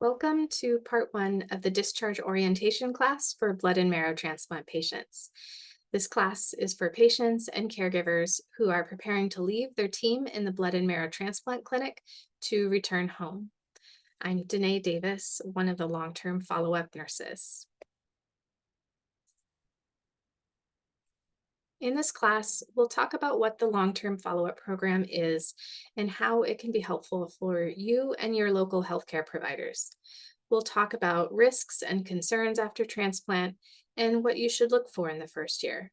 Welcome to part one of the discharge orientation class for blood and marrow transplant patients. This class is for patients and caregivers who are preparing to leave their team in the blood and marrow transplant clinic to return home. I'm Danae Davis, one of the long-term follow-up nurses. In this class, we'll talk about what the long-term follow-up program is and how it can be helpful for you and your local healthcare providers. We'll talk about risks and concerns after transplant and what you should look for in the first year.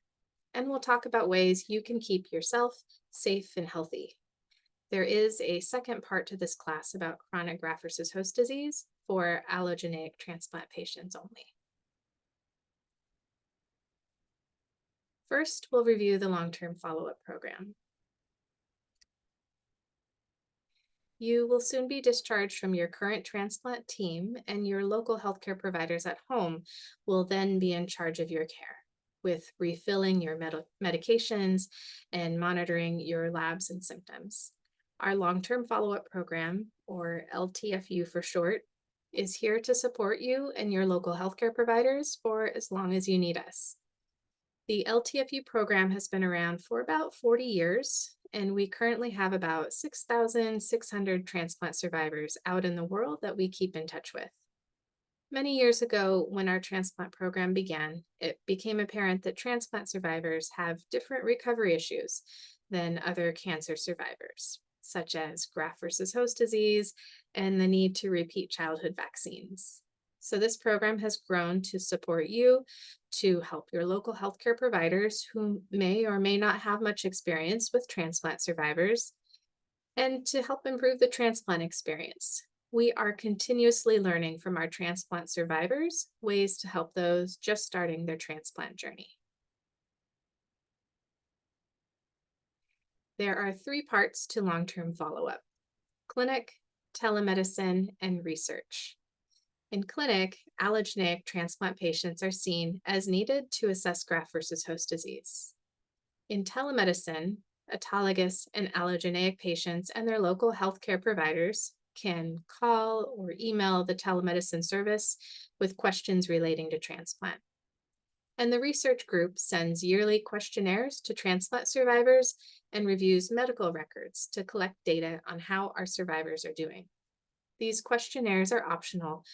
And we'll talk about ways you can keep yourself safe and healthy. There is a second part to this class about chronic graft versus host disease for allogeneic transplant patients only. First, we'll review the long-term follow-up program. You will soon be discharged from your current transplant team, and your local healthcare providers at home will then be in charge of your care with refilling your medications and monitoring your labs and symptoms. Our long-term follow-up program, or LTFU for short, is here to support you and your local healthcare providers for as long as you need us. The LTFU program has been around for about 40 years, and we currently have about 6,600 transplant survivors out in the world that we keep in touch with. Many years ago, when our transplant program began, it became apparent that transplant survivors have different recovery issues than other cancer survivors, such as graft versus host disease and the need to repeat childhood vaccines. So this program has grown to support you, to help your local healthcare providers who may or may not have much experience with transplant survivors, and to help improve the transplant experience. We are continuously learning from our transplant survivors ways to help those just starting their transplant journey. There are three parts to long-term follow-up: clinic, telemedicine, and research. In clinic, allogeneic transplant patients are seen as needed to assess graft versus host disease. In telemedicine, autologous and allogeneic patients and their local healthcare providers can call or email the telemedicine service with questions relating to transplant. And the research group sends yearly questionnaires to transplant survivors and reviews medical records to collect data on how our survivors are doing. These questionnaires are optional,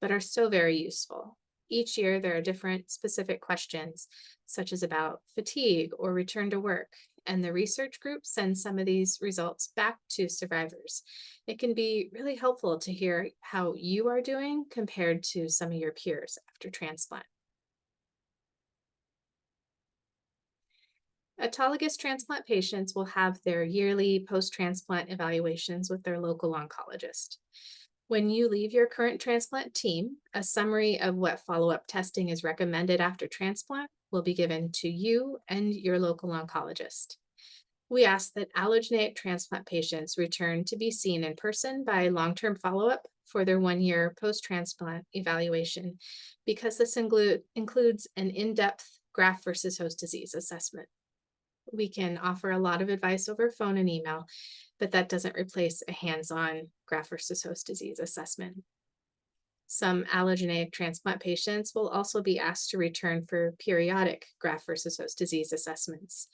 but are so very useful. Each year, there are different specific questions, such as about fatigue or return to work, and the research group sends some of these results back to survivors. It can be really helpful to hear how you are doing compared to some of your peers after transplant. Autologous transplant patients will have their yearly post-transplant evaluations with their local oncologist. When you leave your current transplant team, a summary of what follow-up testing is recommended after transplant will be given to you and your local oncologist. We ask that allogeneic transplant patients return to be seen in person by long-term follow-up for their 1-year post-transplant evaluation, because this includes an in-depth graft versus host disease assessment. We can offer a lot of advice over phone and email, but that doesn't replace a hands-on graft versus host disease assessment. Some allogeneic transplant patients will also be asked to return for periodic graft versus host disease assessments.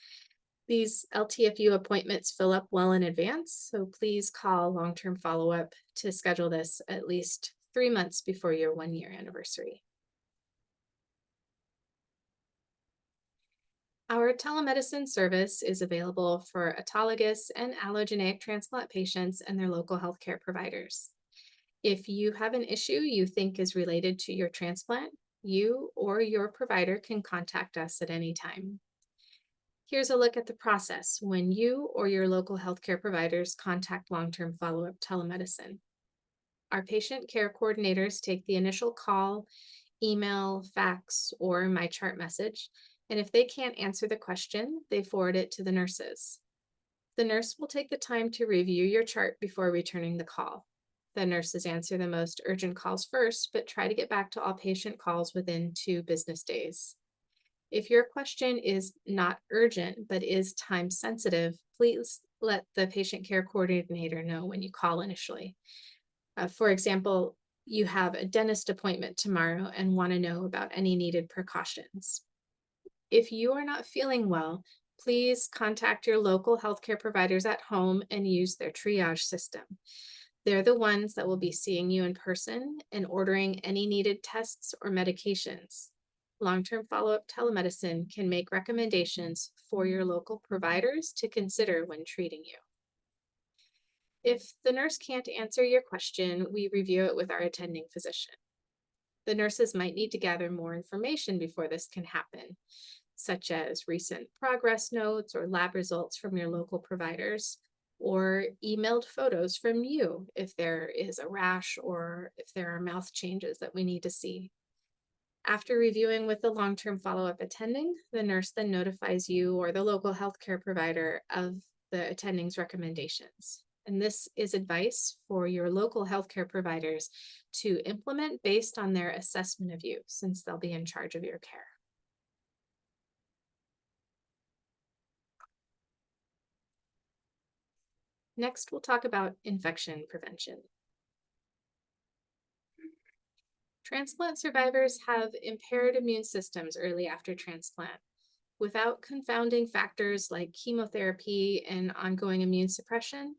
These LTFU appointments fill up well in advance, so please call long-term follow-up to schedule this at least 3 months before your 1-year anniversary. Our telemedicine service is available for autologous and allogeneic transplant patients and their local healthcare providers. If you have an issue you think is related to your transplant, you or your provider can contact us at any time. Here's a look at the process when you or your local healthcare providers contact long-term follow-up telemedicine. Our patient care coordinators take the initial call, email, fax, or my chart message, and if they can't answer the question, they forward it to the nurses. The nurse will take the time to review your chart before returning the call. The nurses answer the most urgent calls first, but try to get back to all patient calls within 2 business days. If your question is not urgent, but is time sensitive, please let the patient care coordinator know when you call initially. For example, you have a dentist appointment tomorrow and want to know about any needed precautions. If you are not feeling well, please contact your local healthcare providers at home and use their triage system. They're the ones that will be seeing you in person and ordering any needed tests or medications. Long-term follow-up telemedicine can make recommendations for your local providers to consider when treating you. If the nurse can't answer your question, we review it with our attending physician. The nurses might need to gather more information before this can happen, such as recent progress notes or lab results from your local providers, or emailed photos from you if there is a rash or if there are mouth changes that we need to see. After reviewing with the long-term follow-up attending, the nurse then notifies you or the local healthcare provider of the attending's recommendations. And this is advice for your local healthcare providers to implement based on their assessment of you, since they'll be in charge of your care. Next, we'll talk about infection prevention. Transplant survivors have impaired immune systems early after transplant. Without confounding factors like chemotherapy and ongoing immune suppression,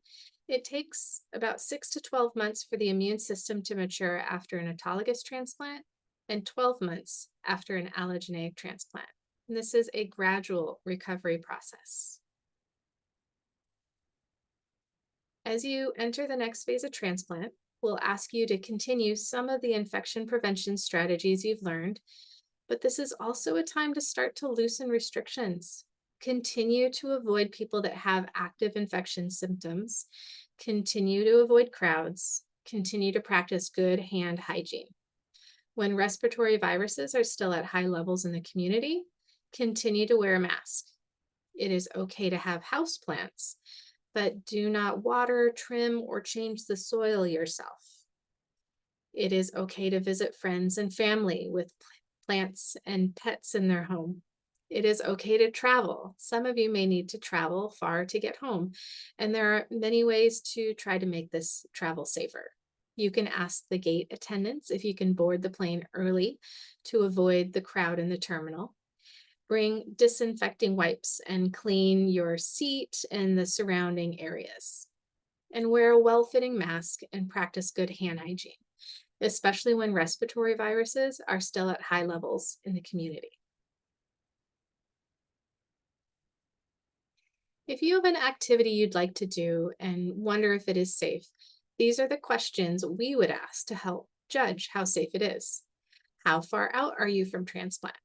it takes about 6 to 12 months for the immune system to mature after an autologous transplant and 12 months after an allogeneic transplant. And this is a gradual recovery process. As you enter the next phase of transplant, we'll ask you to continue some of the infection prevention strategies you've learned, but this is also a time to start to loosen restrictions. Continue to avoid people that have active infection symptoms. Continue to avoid crowds. Continue to practice good hand hygiene. When respiratory viruses are still at high levels in the community, continue to wear a mask. It is okay to have houseplants, but do not water, trim, or change the soil yourself. It is okay to visit friends and family with plants and pets in their home. It is okay to travel. Some of you may need to travel far to get home, and there are many ways to try to make this travel safer. You can ask the gate attendants if you can board the plane early to avoid the crowd in the terminal. Bring disinfecting wipes and clean your seat and the surrounding areas. And wear a well-fitting mask and practice good hand hygiene, especially when respiratory viruses are still at high levels in the community. If you have an activity you'd like to do and wonder if it is safe, these are the questions we would ask to help judge how safe it is. How far out are you from transplant?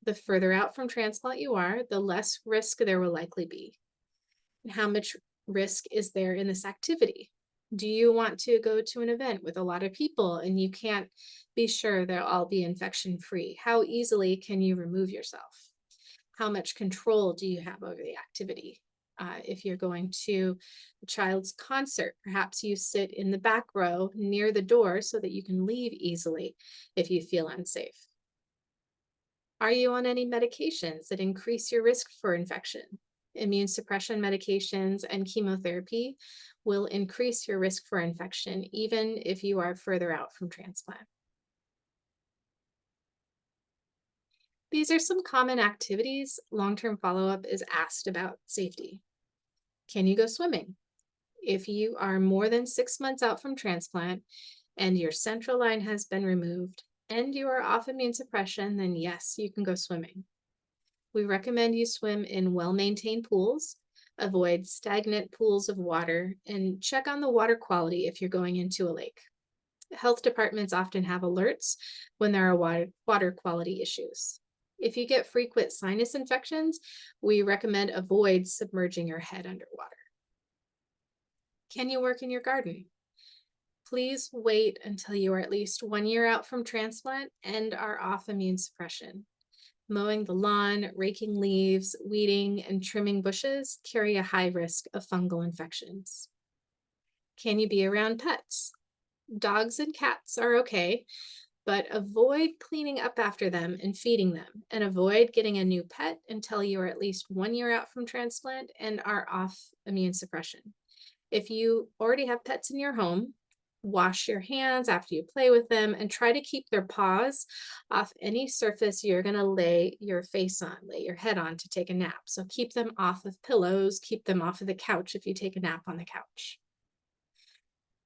The further out from transplant you are, the less risk there will likely be. And how much risk is there in this activity? Do you want to go to an event with a lot of people and you can't be sure they'll all be infection-free? How easily can you remove yourself? How much control do you have over the activity? If you're going to a child's concert, perhaps you sit in the back row near the door so that you can leave easily if you feel unsafe. Are you on any medications that increase your risk for infection? Immune suppression medications and chemotherapy will increase your risk for infection, even if you are further out from transplant. These are some common activities long-term follow-up is asked about safety. Can you go swimming? If you are more than 6 months out from transplant and your central line has been removed and you are off immune suppression, then yes, you can go swimming. We recommend you swim in well-maintained pools, avoid stagnant pools of water, and check on the water quality if you're going into a lake. Health departments often have alerts when there are water quality issues. If you get frequent sinus infections, we recommend avoid submerging your head underwater. Can you work in your garden? Please wait until you are at least 1 year out from transplant and are off immune suppression. Mowing the lawn, raking leaves, weeding, and trimming bushes carry a high risk of fungal infections. Can you be around pets? Dogs and cats are okay, but avoid cleaning up after them and feeding them, and avoid getting a new pet until you are at least 1 year out from transplant and are off immune suppression. If you already have pets in your home, Wash your hands after you play with them and try to keep their paws off any surface you're going to lay your face on, lay your head on to take a nap. So keep them off of pillows, keep them off of the couch if you take a nap on the couch.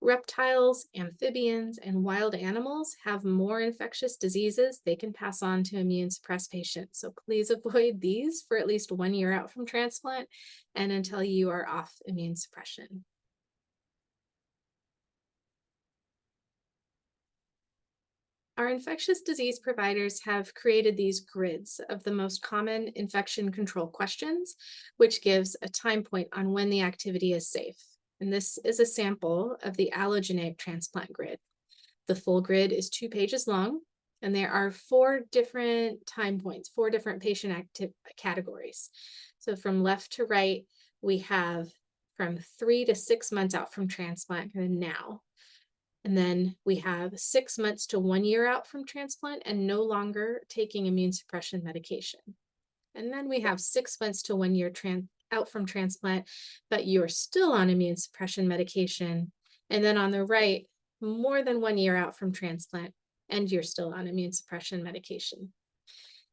Reptiles, amphibians, and wild animals have more infectious diseases they can pass on to immune suppressed patients. So please avoid these for at least 1 year out from transplant and until you are off immune suppression. Our infectious disease providers have created these grids of the most common infection control questions, which gives a time point on when the activity is safe. And this is a sample of the allogeneic transplant grid. The full grid is 2 pages long, and there are 4 different time points, 4 different patient categories. So from left to right, we have from 3 to 6 months out from transplant and now. And then we have 6 months to 1 year out from transplant and no longer taking immune suppression medication. And then we have 6 months to 1 year out from transplant, but you're still on immune suppression medication. And then on the right, more than 1 year out from transplant, and you're still on immune suppression medication.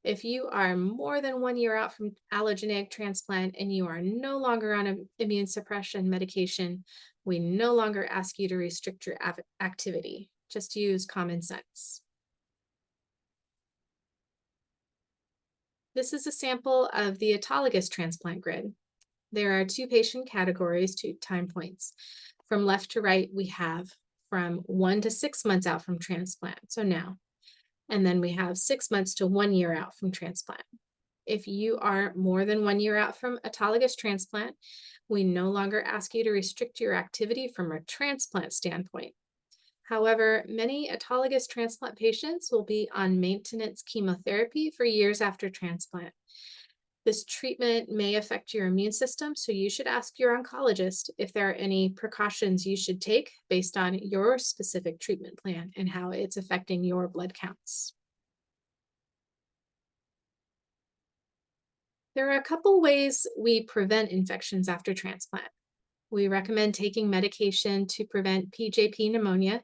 If you are more than 1 year out from allogeneic transplant and you are no longer on immune suppression medication, we no longer ask you to restrict your activity. Just use common sense. This is a sample of the autologous transplant grid. There are 2 patient categories, 2 time points. From left to right, we have from 1 to 6 months out from transplant, so now. And then we have 6 months to 1 year out from transplant. If you are more than 1 year out from autologous transplant, we no longer ask you to restrict your activity from a transplant standpoint. However, many autologous transplant patients will be on maintenance chemotherapy for years after transplant. This treatment may affect your immune system, so you should ask your oncologist if there are any precautions you should take based on your specific treatment plan and how it's affecting your blood counts. There are a couple ways we prevent infections after transplant. We recommend taking medication to prevent PJP pneumonia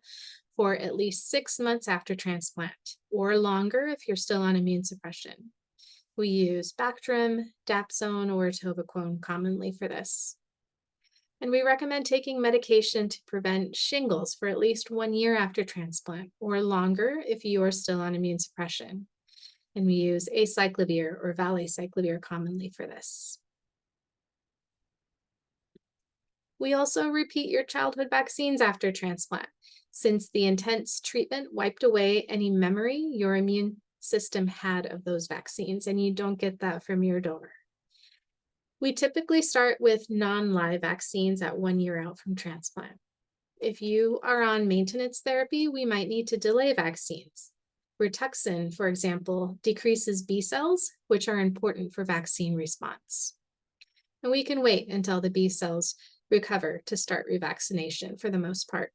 for at least 6 months after transplant, or longer if you're still on immune suppression. We use Bactrim, Dapsone, or atovaquone commonly for this. And we recommend taking medication to prevent shingles for at least 1 year after transplant, or longer if you are still on immune suppression. And we use acyclovir or valacyclovir commonly for this. We also repeat your childhood vaccines after transplant, since the intense treatment wiped away any memory your immune system had of those vaccines, and you don't get that from your donor. We typically start with non-live vaccines at 1 year out from transplant. If you are on maintenance therapy, we might need to delay vaccines. Rituxan, for example, decreases B cells, which are important for vaccine response. And we can wait until the B cells recover to start revaccination for the most part.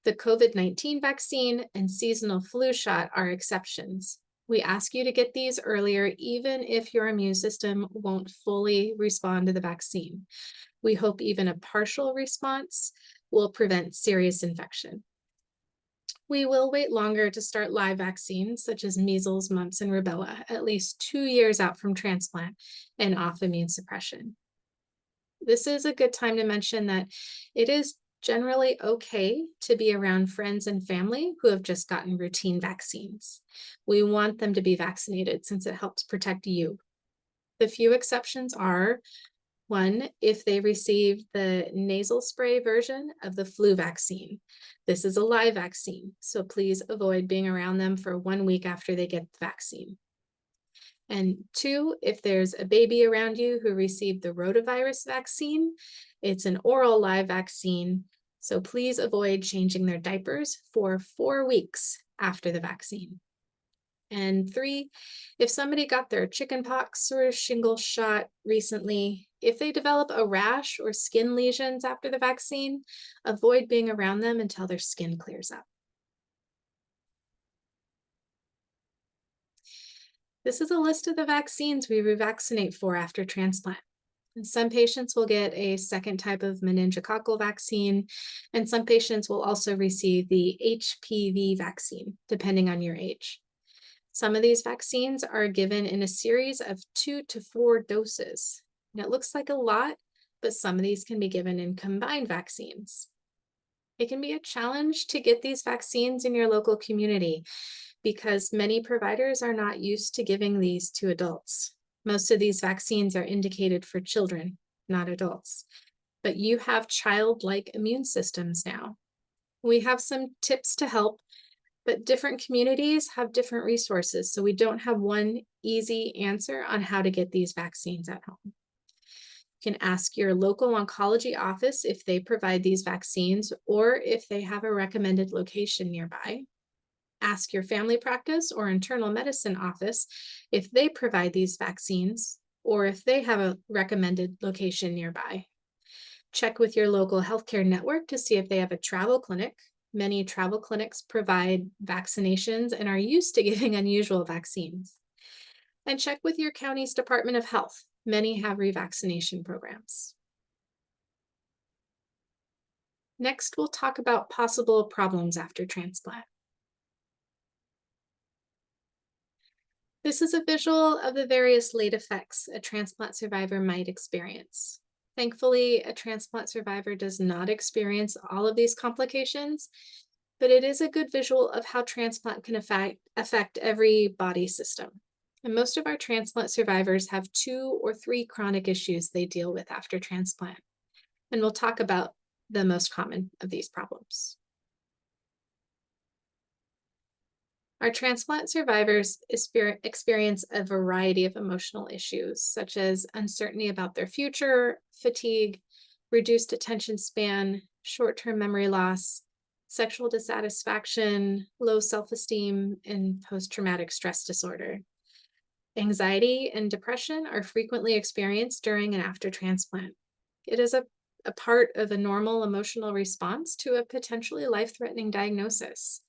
The COVID-19 vaccine and seasonal flu shot are exceptions. We ask you to get these earlier, even if your immune system won't fully respond to the vaccine. We hope even a partial response will prevent serious infection. We will wait longer to start live vaccines, such as measles, mumps, and rubella, at least 2 years out from transplant and off immune suppression. This is a good time to mention that it is generally okay to be around friends and family who have just gotten routine vaccines. We want them to be vaccinated since it helps protect you. The few exceptions are: 1, if they received the nasal spray version of the flu vaccine. This is a live vaccine, so please avoid being around them for 1 week after they get the vaccine. And 2, if there's a baby around you who received the rotavirus vaccine, it's an oral live vaccine, so please avoid changing their diapers for 4 weeks after the vaccine. And 3, if somebody got their chickenpox or shingles shot recently, if they develop a rash or skin lesions after the vaccine, avoid being around them until their skin clears up. This is a list of the vaccines we revaccinate for after transplant. And some patients will get a second type of meningococcal vaccine, and some patients will also receive the HPV vaccine, depending on your age. Some of these vaccines are given in a series of 2 to 4 doses. And it looks like a lot, but some of these can be given in combined vaccines. It can be a challenge to get these vaccines in your local community because many providers are not used to giving these to adults. Most of these vaccines are indicated for children, not adults. But you have childlike immune systems now. We have some tips to help, but different communities have different resources, so we don't have one easy answer on how to get these vaccines at home. You can ask your local oncology office if they provide these vaccines or if they have a recommended location nearby. Ask your family practice or internal medicine office if they provide these vaccines or if they have a recommended location nearby. Check with your local healthcare network to see if they have a travel clinic. Many travel clinics provide vaccinations and are used to giving unusual vaccines. And check with your county's Department of Health. Many have revaccination programs. Next, we'll talk about possible problems after transplant. This is a visual of the various late effects a transplant survivor might experience. Thankfully, a transplant survivor does not experience all of these complications, but it is a good visual of how transplant can affect every body system. And most of our transplant survivors have 2 or 3 chronic issues they deal with after transplant. And we'll talk about the most common of these problems. Our transplant survivors experience a variety of emotional issues, such as uncertainty about their future, fatigue, reduced attention span, short-term memory loss, sexual dissatisfaction, low self-esteem, and post-traumatic stress disorder. Anxiety and depression are frequently experienced during and after transplant. It is a part of a normal emotional response to a potentially life-threatening diagnosis.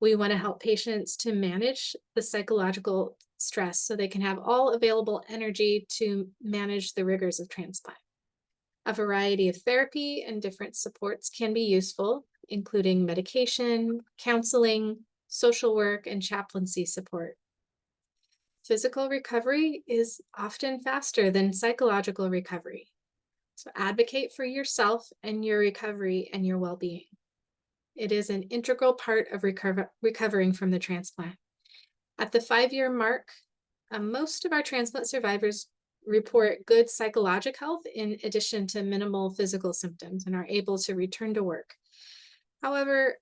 We want to help patients to manage the psychological stress so they can have all available energy to manage the rigors of transplant. A variety of therapy and different supports can be useful, including medication, counseling, social work, and chaplaincy support. Physical recovery is often faster than psychological recovery. So advocate for yourself and your recovery and your well-being. It is an integral part of recovering from the transplant. At the 5-year mark, most of our transplant survivors report good psychological health in addition to minimal physical symptoms and are able to return to work. However,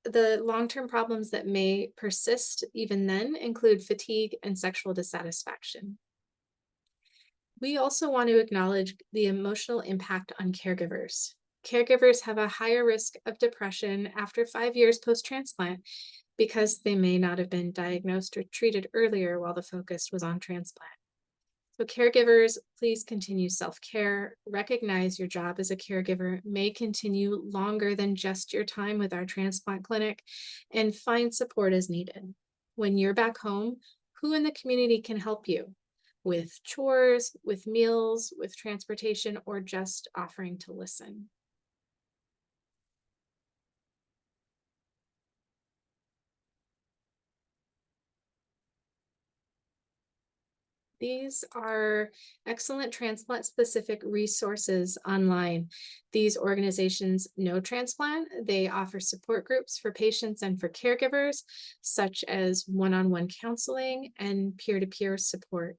the long-term problems that may persist even then include fatigue and sexual dissatisfaction. We also want to acknowledge the emotional impact on caregivers. Caregivers have a higher risk of depression after 5 years post-transplant because they may not have been diagnosed or treated earlier while the focus was on transplant. So caregivers, please continue self-care. Recognize your job as a caregiver may continue longer than just your time with our transplant clinic, and find support as needed. When you're back home, who in the community can help you with chores, with meals, with transportation, or just offering to listen? These are excellent transplant-specific resources online. These organizations know transplant. They offer support groups for patients and for caregivers, such as one-on-one counseling and peer-to-peer support.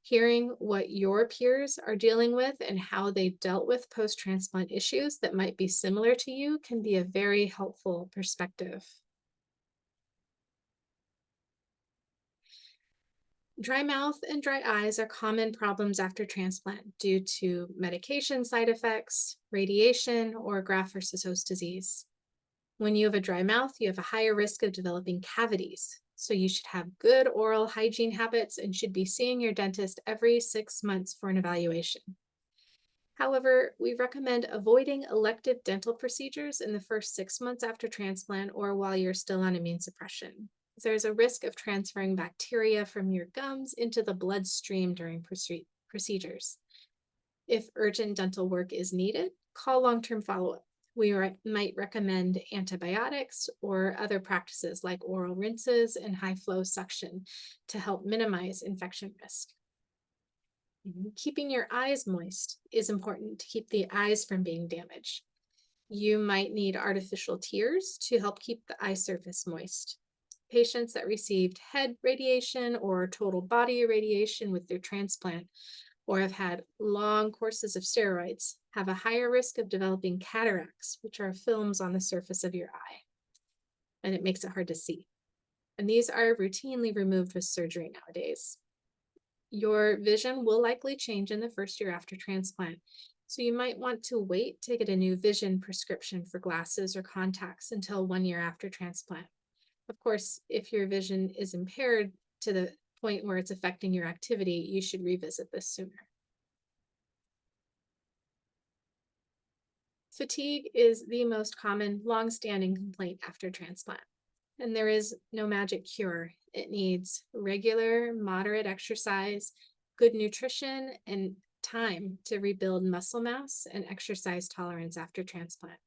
Hearing what your peers are dealing with and how they dealt with post-transplant issues that might be similar to you can be a very helpful perspective. Dry mouth and dry eyes are common problems after transplant due to medication side effects, radiation, or graft versus host disease. When you have a dry mouth, you have a higher risk of developing cavities. So you should have good oral hygiene habits and should be seeing your dentist every 6 months for an evaluation. However, we recommend avoiding elective dental procedures in the first 6 months after transplant or while you're still on immune suppression. There's a risk of transferring bacteria from your gums into the bloodstream during procedures. If urgent dental work is needed, call long-term follow-up. We might recommend antibiotics or other practices like oral rinses and high-flow suction to help minimize infection risk. Keeping your eyes moist is important to keep the eyes from being damaged. You might need artificial tears to help keep the eye surface moist. Patients that received head radiation or total body irradiation with their transplant or have had long courses of steroids have a higher risk of developing cataracts, which are films on the surface of your eye, and it makes it hard to see. And these are routinely removed with surgery nowadays. Your vision will likely change in the first year after transplant, so you might want to wait to get a new vision prescription for glasses or contacts until 1 year after transplant. Of course, if your vision is impaired to the point where it's affecting your activity, you should revisit this sooner. Fatigue is the most common long-standing complaint after transplant, and there is no magic cure. It needs regular, moderate exercise, good nutrition, and time to rebuild muscle mass and exercise tolerance after transplant.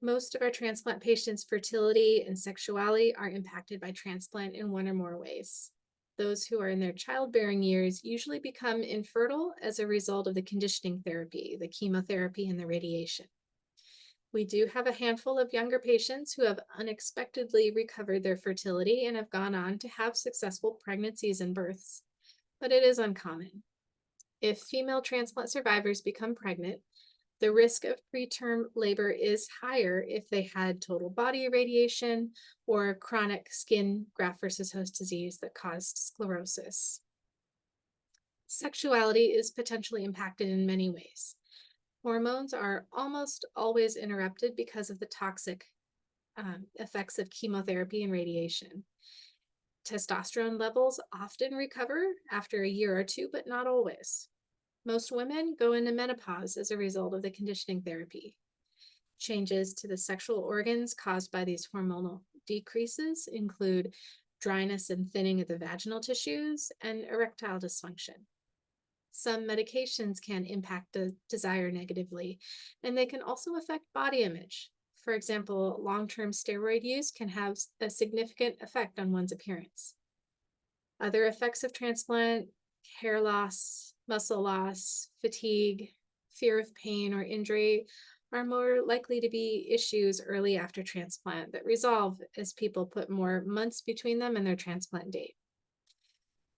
Most of our transplant patients' fertility and sexuality are impacted by transplant in one or more ways. Those who are in their childbearing years usually become infertile as a result of the conditioning therapy, the chemotherapy, and the radiation. We do have a handful of younger patients who have unexpectedly recovered their fertility and have gone on to have successful pregnancies and births, but it is uncommon. If female transplant survivors become pregnant, the risk of preterm labor is higher if they had total body irradiation or chronic skin graft versus host disease that caused sclerosis. Sexuality is potentially impacted in many ways. Hormones are almost always interrupted because of the toxic effects of chemotherapy and radiation. Testosterone levels often recover after a year or two, but not always. Most women go into menopause as a result of the conditioning therapy. Changes to the sexual organs caused by these hormonal decreases include dryness and thinning of the vaginal tissues and erectile dysfunction. Some medications can impact the desire negatively, and they can also affect body image. For example, long-term steroid use can have a significant effect on one's appearance. Other effects of transplant: hair loss, muscle loss, fatigue, fear of pain or injury are more likely to be issues early after transplant that resolve as people put more months between them and their transplant date.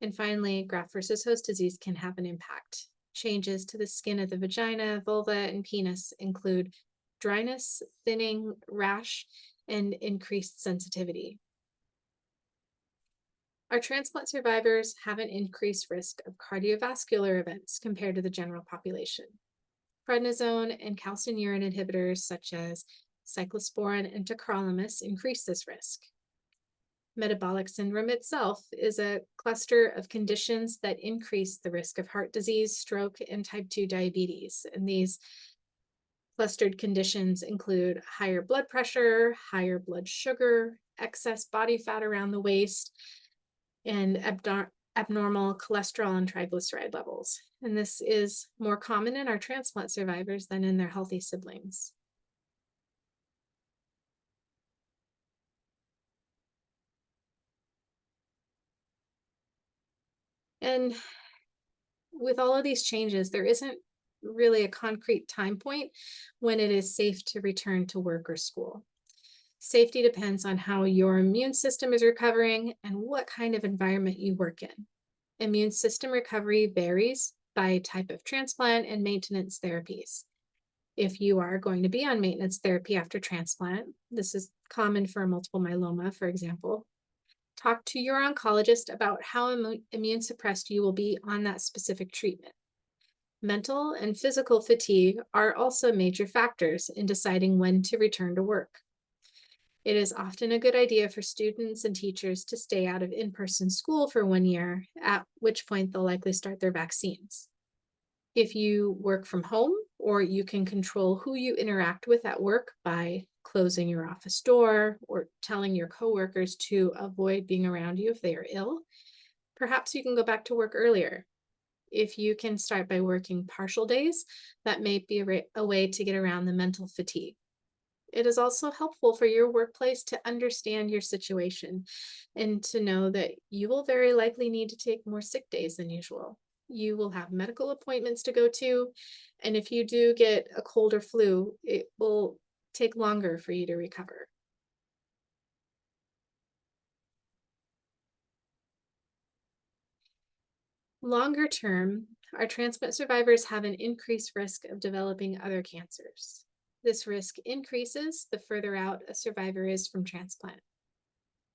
And finally, graft versus host disease can have an impact. Changes to the skin of the vagina, vulva, and penis include dryness, thinning, rash, and increased sensitivity. Our transplant survivors have an increased risk of cardiovascular events compared to the general population. Prednisone and calcineurin inhibitors such as cyclosporin and tacrolimus increase this risk. Metabolic syndrome itself is a cluster of conditions that increase the risk of heart disease, stroke, and type 2 diabetes. And these clustered conditions include higher blood pressure, higher blood sugar, excess body fat around the waist, and abnormal cholesterol and triglyceride levels. And this is more common in our transplant survivors than in their healthy siblings. And with all of these changes, there isn't really a concrete time point when it is safe to return to work or school. Safety depends on how your immune system is recovering and what kind of environment you work in. Immune system recovery varies by type of transplant and maintenance therapies. If you are going to be on maintenance therapy after transplant, this is common for multiple myeloma, for example, talk to your oncologist about how immune suppressed you will be on that specific treatment. Mental and physical fatigue are also major factors in deciding when to return to work. It is often a good idea for students and teachers to stay out of in-person school for 1 year, at which point they'll likely start their vaccines. If you work from home, or you can control who you interact with at work by closing your office door or telling your coworkers to avoid being around you if they are ill, perhaps you can go back to work earlier. If you can start by working partial days, that may be a way to get around the mental fatigue. It is also helpful for your workplace to understand your situation and to know that you will very likely need to take more sick days than usual. You will have medical appointments to go to, and if you do get a cold or flu, it will take longer for you to recover. Longer term, our transplant survivors have an increased risk of developing other cancers. This risk increases the further out a survivor is from transplant.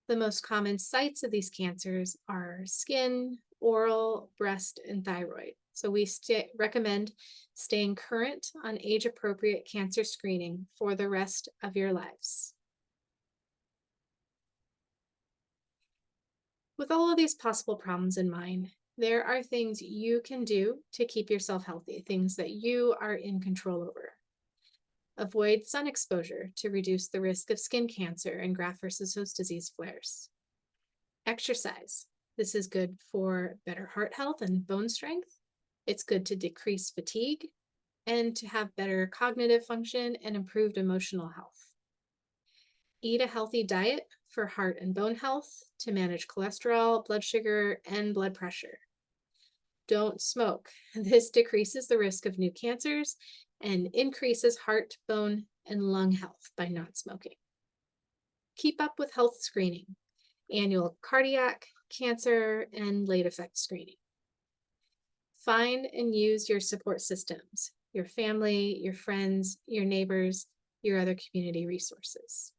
The most common sites of these cancers are skin, oral, breast, and thyroid. So we recommend staying current on age-appropriate cancer screening for the rest of your lives. With all of these possible problems in mind, there are things you can do to keep yourself healthy, things that you are in control over. Avoid sun exposure to reduce the risk of skin cancer and graft versus host disease flares. Exercise. This is good for better heart health and bone strength. It's good to decrease fatigue and to have better cognitive function and improved emotional health. Eat a healthy diet for heart and bone health to manage cholesterol, blood sugar, and blood pressure. Don't smoke. This decreases the risk of new cancers and increases heart, bone, and lung health by not smoking. Keep up with health screening, annual cardiac, cancer, and late effect screening. Find and use your support systems, your family, your friends, your neighbors, your other community resources.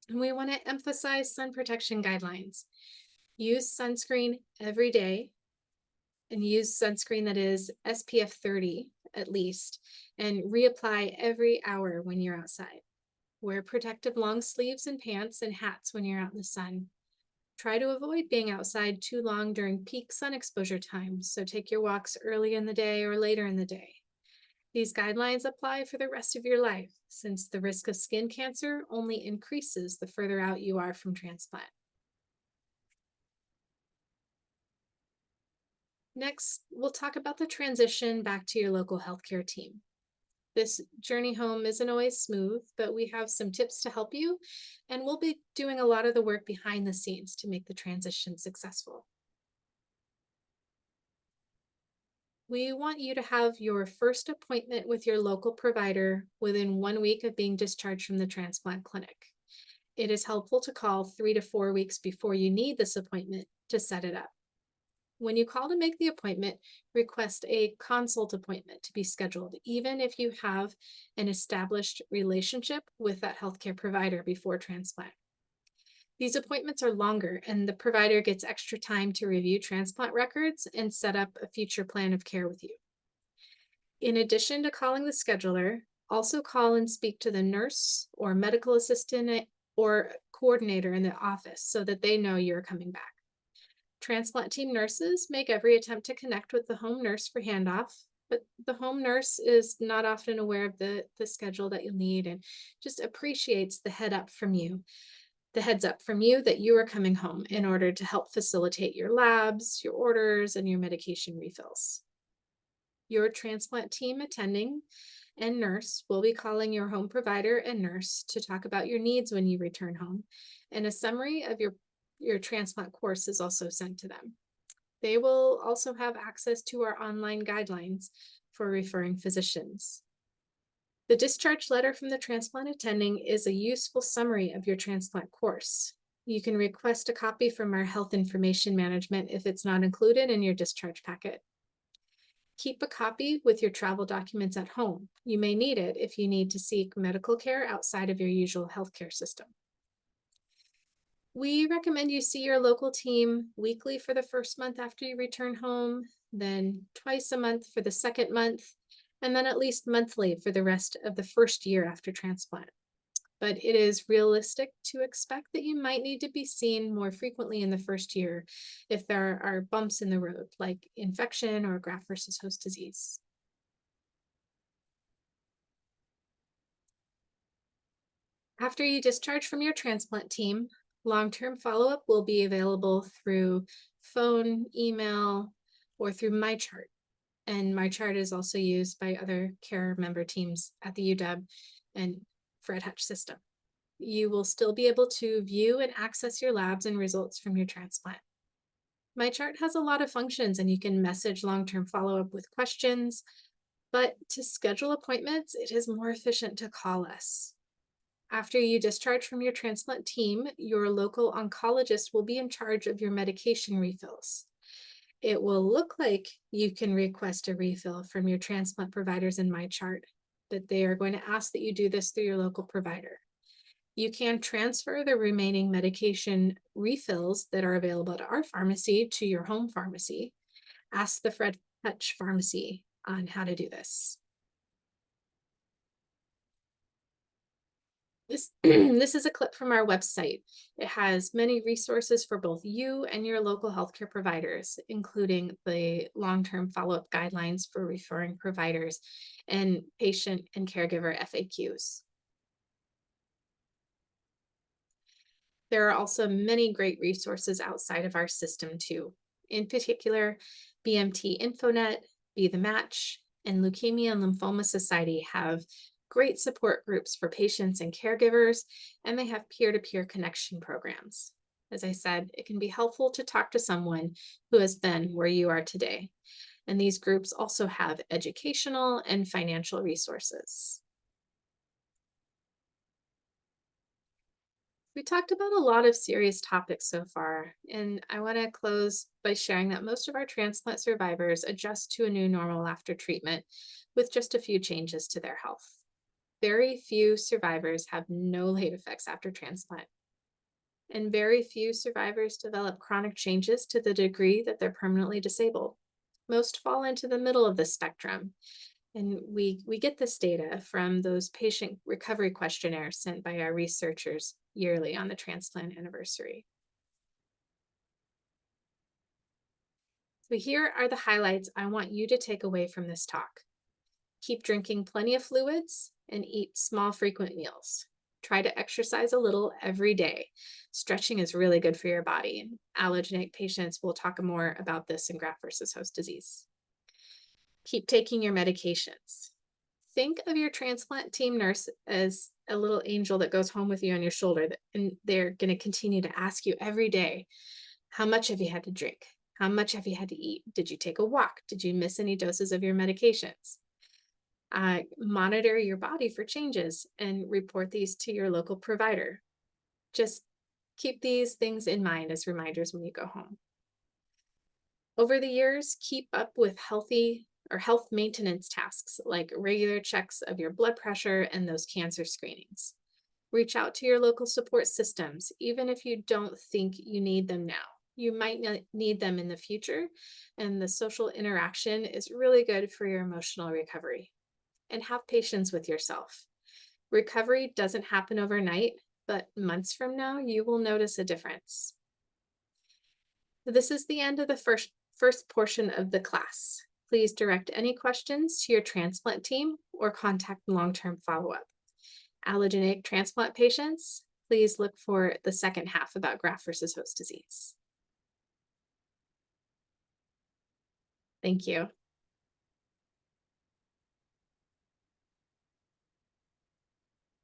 And we want to emphasize sun protection guidelines. Use sunscreen every day and use sunscreen that is SPF 30 at least, and reapply every hour when you're outside. Wear protective long sleeves and pants and hats when you're out in the sun. Try to avoid being outside too long during peak sun exposure times, so take your walks early in the day or later in the day. These guidelines apply for the rest of your life, since the risk of skin cancer only increases the further out you are from transplant. Next, we'll talk about the transition back to your local healthcare team. This journey home isn't always smooth, but we have some tips to help you, and we'll be doing a lot of the work behind the scenes to make the transition successful. We want you to have your first appointment with your local provider within 1 week of being discharged from the transplant clinic. It is helpful to call 3 to 4 weeks before you need this appointment to set it up. When you call to make the appointment, request a consult appointment to be scheduled, even if you have an established relationship with that healthcare provider before transplant. These appointments are longer, and the provider gets extra time to review transplant records and set up a future plan of care with you. In addition to calling the scheduler, also call and speak to the nurse or medical assistant or coordinator in the office so that they know you're coming back. Transplant team nurses make every attempt to connect with the home nurse for handoff, but the home nurse is not often aware of the schedule that you'll need and just appreciates the heads up from you that you are coming home in order to help facilitate your labs, your orders, and your medication refills. Your transplant team attending and nurse will be calling your home provider and nurse to talk about your needs when you return home, and a summary of your transplant course is also sent to them. They will also have access to our online guidelines for referring physicians. The discharge letter from the transplant attending is a useful summary of your transplant course. You can request a copy from our health information management if it's not included in your discharge packet. Keep a copy with your travel documents at home. You may need it if you need to seek medical care outside of your usual healthcare system. We recommend you see your local team weekly for the first month after you return home, then twice a month for the second month, and then at least monthly for the rest of the first year after transplant. But it is realistic to expect that you might need to be seen more frequently in the first year if there are bumps in the road, like infection or graft versus host disease. After you discharge from your transplant team, Long-term follow-up will be available through phone, email, or through MyChart. And MyChart is also used by other care member teams at the UW and Fred Hutch system. You will still be able to view and access your labs and results from your transplant. MyChart has a lot of functions, and you can message long-term follow-up with questions, but to schedule appointments, it is more efficient to call us. After you discharge from your transplant team, your local oncologist will be in charge of your medication refills. It will look like you can request a refill from your transplant providers in MyChart, but they are going to ask that you do this through your local provider. You can transfer the remaining medication refills that are available at our pharmacy to your home pharmacy. Ask the Fred Hutch pharmacy on how to do this. This is a clip from our website. It has many resources for both you and your local healthcare providers, including the long-term follow-up guidelines for referring providers and patient and caregiver FAQs. There are also many great resources outside of our system too. In particular, BMT InfoNet, Be the Match, and Leukemia and Lymphoma Society have great support groups for patients and caregivers, and they have peer-to-peer connection programs. As I said, it can be helpful to talk to someone who has been where you are today. And these groups also have educational and financial resources. We talked about a lot of serious topics so far, and I want to close by sharing that most of our transplant survivors adjust to a new normal after treatment with just a few changes to their health. Very few survivors have no late effects after transplant, and very few survivors develop chronic changes to the degree that they're permanently disabled. Most fall into the middle of the spectrum. And we get this data from those patient recovery questionnaires sent by our researchers yearly on the transplant anniversary. So here are the highlights I want you to take away from this talk. Keep drinking plenty of fluids and eat small, frequent meals. Try to exercise a little every day. Stretching is really good for your body. Allogeneic patients will talk more about this in graft versus host disease. Keep taking your medications. Think of your transplant team nurse as a little angel that goes home with you on your shoulder, and they're going to continue to ask you every day, how much have you had to drink? How much have you had to eat? Did you take a walk? Did you miss any doses of your medications? Monitor your body for changes and report these to your local provider. Just keep these things in mind as reminders when you go home. Over the years, keep up with health maintenance tasks like regular checks of your blood pressure and those cancer screenings. Reach out to your local support systems, even if you don't think you need them now. You might need them in the future, and the social interaction is really good for your emotional recovery. And have patience with yourself. Recovery doesn't happen overnight, but months from now, you will notice a difference. This is the end of the first portion of the class. Please direct any questions to your transplant team or contact long-term follow-up. Allogeneic transplant patients, please look for the second half about graft versus host disease. Thank you.